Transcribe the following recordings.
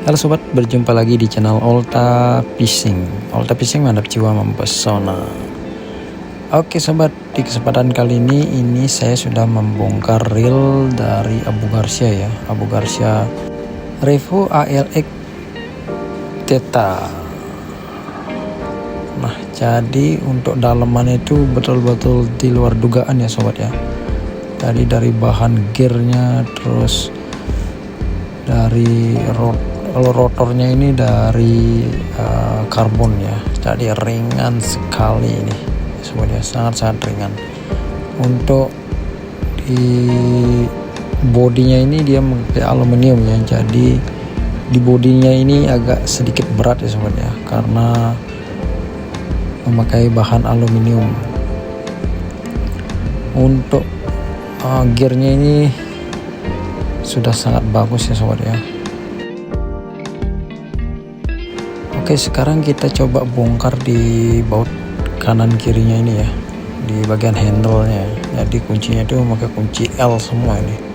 Halo sobat, berjumpa lagi di channel Olta Fishing. Olta Fishing mantap jiwa mempesona. Oke sobat, di kesempatan kali ini saya sudah membongkar reel dari Abu Garcia ya, Abu Garcia Revo ALX Theta. Nah, jadi untuk dalaman itu betul-betul di luar dugaan ya sobat ya. Tadi dari bahan gearnya, terus dari rotornya ini dari karbon ya, jadi ringan sekali ini sebenarnya, sangat-sangat ringan. Untuk di bodinya ini dia memakai aluminium ya, jadi di bodinya ini agak sedikit berat ya sebenarnya karena memakai bahan aluminium. Untuk gearnya ini sudah sangat bagus ya sobat ya. Oke, sekarang kita coba bongkar di baut kanan kirinya ini ya, di bagian handle-nya. Jadi kuncinya itu memakai kunci L semua ini.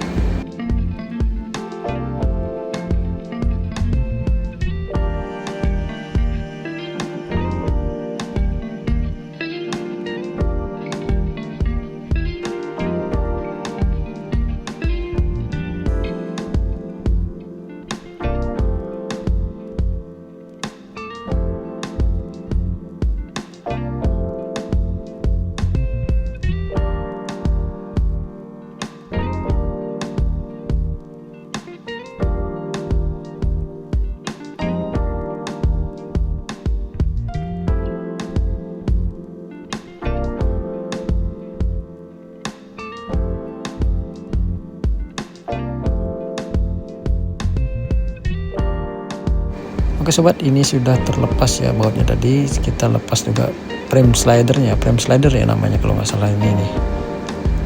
Oke sobat, ini sudah terlepas ya bautnya. Tadi kita lepas juga frame slidernya, frame slider ya namanya kalau nggak salah ini nih.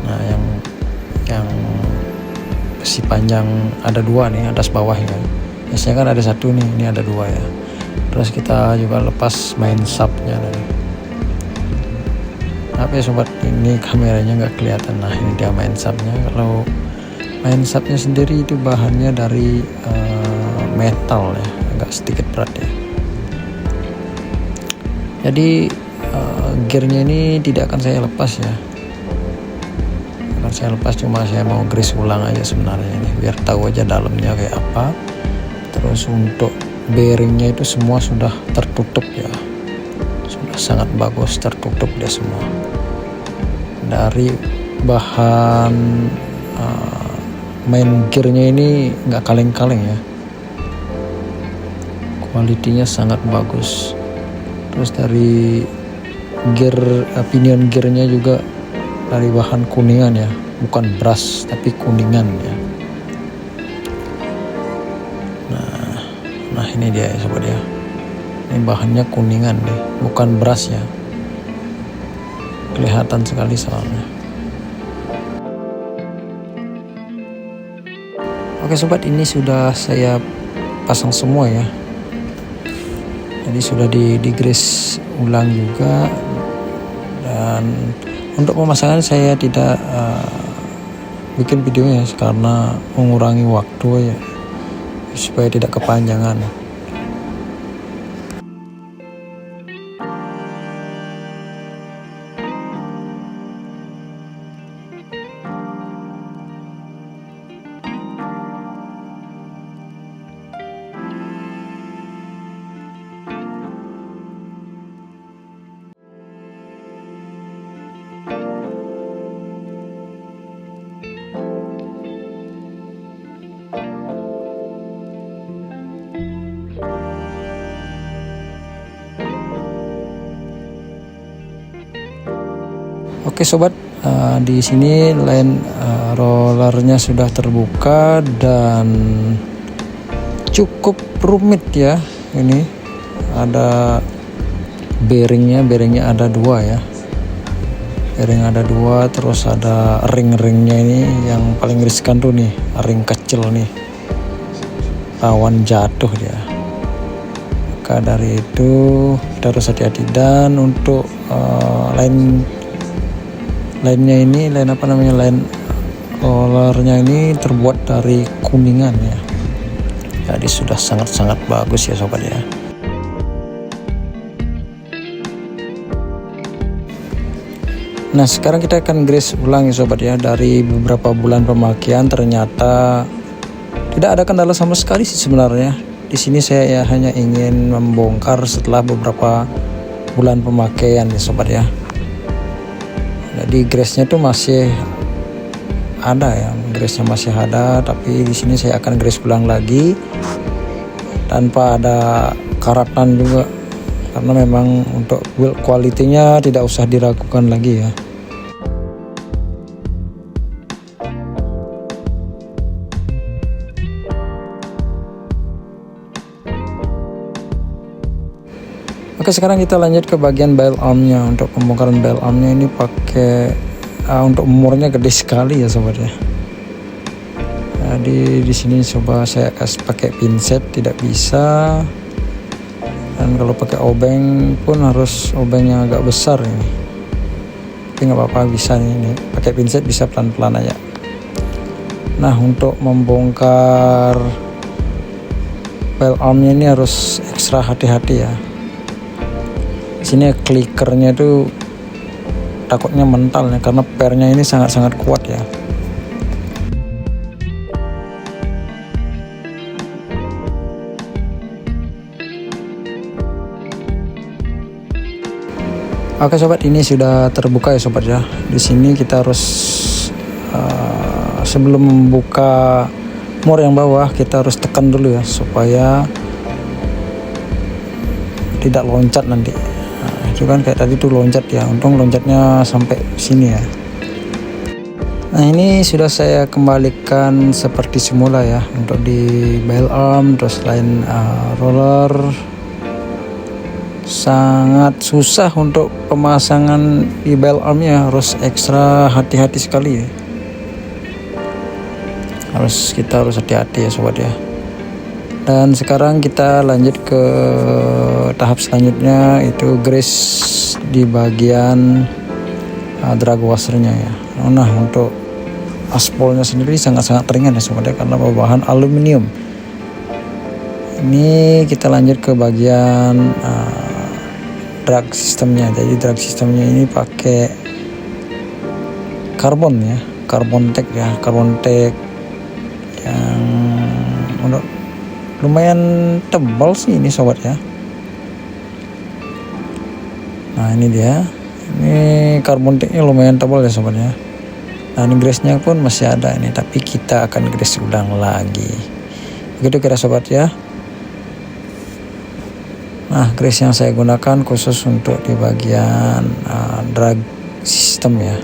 Nah, yang besi panjang ada dua nih, atas bawahnya. Biasanya kan ada satu nih, ini ada dua ya. Terus kita juga lepas main subnya nih. Apa ya sobat, ini kameranya nggak kelihatan. Nah, ini dia main subnya. Kalau main subnya sendiri itu bahannya dari metal ya, agak sedikit berat ya. Jadi gearnya ini tidak akan saya lepas ya, akan saya lepas, cuma saya mau grease ulang aja sebenarnya ini, biar tahu aja dalamnya kayak apa. Terus untuk bearingnya itu semua sudah tertutup ya, sudah sangat bagus tertutup dia semua. Dari bahan main gearnya ini nggak kaleng-kaleng ya, kualitinya sangat bagus. Terus dari gear, pinion gearnya juga dari bahan kuningan ya, bukan brass tapi kuningan ya. Nah ini dia ya sobat ya, ini bahannya kuningan nih, bukan brass ya, kelihatan sekali soalnya. Oke sobat, ini sudah saya pasang semua ya. Jadi sudah di grease ulang juga. Dan untuk pemasangan saya tidak bikin videonya karena mengurangi waktu ya, supaya tidak kepanjangan. Oke sobat, di sini line rollernya sudah terbuka dan cukup rumit ya. Ini ada bearingnya ada dua ya, bearing ada dua. Terus ada ring-ringnya ini yang paling riskan tuh nih, ring kecil nih, rawan jatuh dia. Maka dari itu kita harus hati-hati. Dan untuk lainnya ini, line rollernya ini terbuat dari kuningan ya, Jadi sudah sangat-sangat bagus ya sobat ya. Nah sekarang kita akan grease ulang ya sobat ya. Dari beberapa bulan pemakaian ternyata tidak ada kendala sama sekali sih sebenarnya. Di sini saya ya hanya ingin membongkar setelah beberapa bulan pemakaian ya sobat ya. Jadi grease-nya tuh masih ada ya, grease-nya masih ada, tapi di sini saya akan grease ulang lagi tanpa ada karatan juga, karena memang untuk build quality-nya tidak usah diragukan lagi ya. Oke, sekarang kita lanjut ke bagian bail armnya. Untuk pembongkaran bail armnya ini pakai untuk umurnya gede sekali ya sobat ya. Jadi di sini coba saya kasih pakai pinset, tidak bisa. Dan kalau pakai obeng pun harus obeng yang agak besar ini. Tapi nggak apa-apa, bisa nih. Ini pakai pinset bisa pelan-pelan aja. Nah untuk membongkar bail armnya ini harus ekstra hati-hati ya. Sini klikernya itu takutnya mental ya, karena pernya ini sangat-sangat kuat ya. Oke sobat, ini sudah terbuka ya sobat ya. Di sini kita harus sebelum membuka mur yang bawah kita harus tekan dulu ya supaya tidak loncat nanti. Itu kan kayak tadi tuh loncat ya, untung loncatnya sampai sini ya. Nah ini sudah saya kembalikan seperti semula ya untuk di bail arm. Terus selain roller, sangat susah untuk pemasangan di bail armnya, harus ekstra hati-hati sekali ya. Kita harus hati-hati ya sobat ya. Dan sekarang kita lanjut ke tahap selanjutnya, itu grease di bagian drag washernya ya. Nah untuk aspolnya sendiri sangat-sangat ringan ya sobat ya, karena berbahan aluminium. Ini kita lanjut ke bagian drag sistemnya. Jadi drag sistemnya ini pakai karbon ya, karbon tech ya, karbon tech yang lumayan tebal sih ini sobat ya. Nah ini dia, ini karbon technya lumayan tebal ya sobat ya. Nah ini grease-nya pun masih ada ini, tapi kita akan grease ulang lagi. Begitu kira sobat ya. Nah grease yang saya gunakan khusus untuk di bagian drag system ya.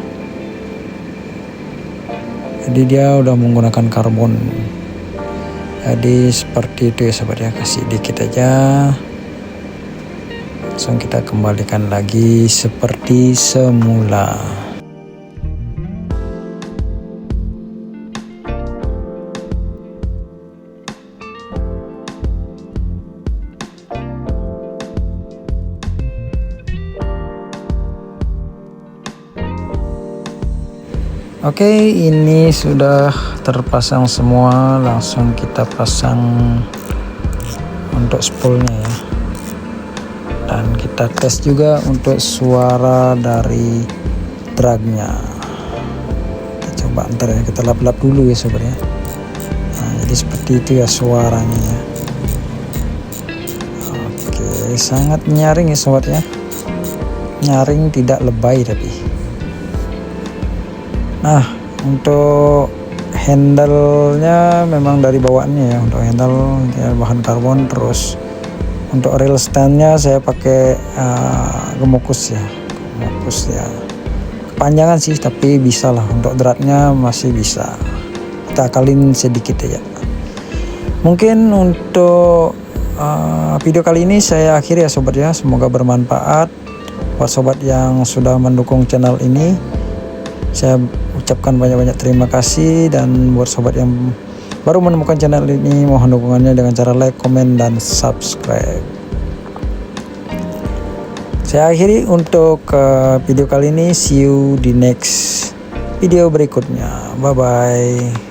Jadi dia udah menggunakan karbon. Jadi seperti itu ya sobat ya, kasih dikit aja, langsung kita kembalikan lagi seperti semula. Oke, ini sudah terpasang semua, langsung kita pasang untuk spoolnya ya. Dan kita tes juga untuk suara dari dragnya. Kita coba ntar ya, kita lap-lap dulu ya sobat ya. Nah, jadi seperti itu ya suaranya ya. Oke, sangat nyaring ya sobat ya. Nyaring, tidak lebay tapi. Nah untuk handle-nya memang dari bawaannya ya, untuk handle ya bahan karbon. Terus untuk rail stand-nya saya pakai gemokus ya, gemokus ya. Kepanjangan sih tapi bisa lah, untuk dratnya masih bisa. Kita akalin sedikit aja. Mungkin untuk video kali ini saya akhiri ya sobat ya. Semoga bermanfaat buat sobat yang sudah mendukung channel ini. Saya ucapkan banyak-banyak terima kasih, dan buat sobat yang baru menemukan channel ini, mohon dukungannya dengan cara like, komen, dan subscribe. Saya akhiri untuk video kali ini. See you di next video berikutnya. Bye bye.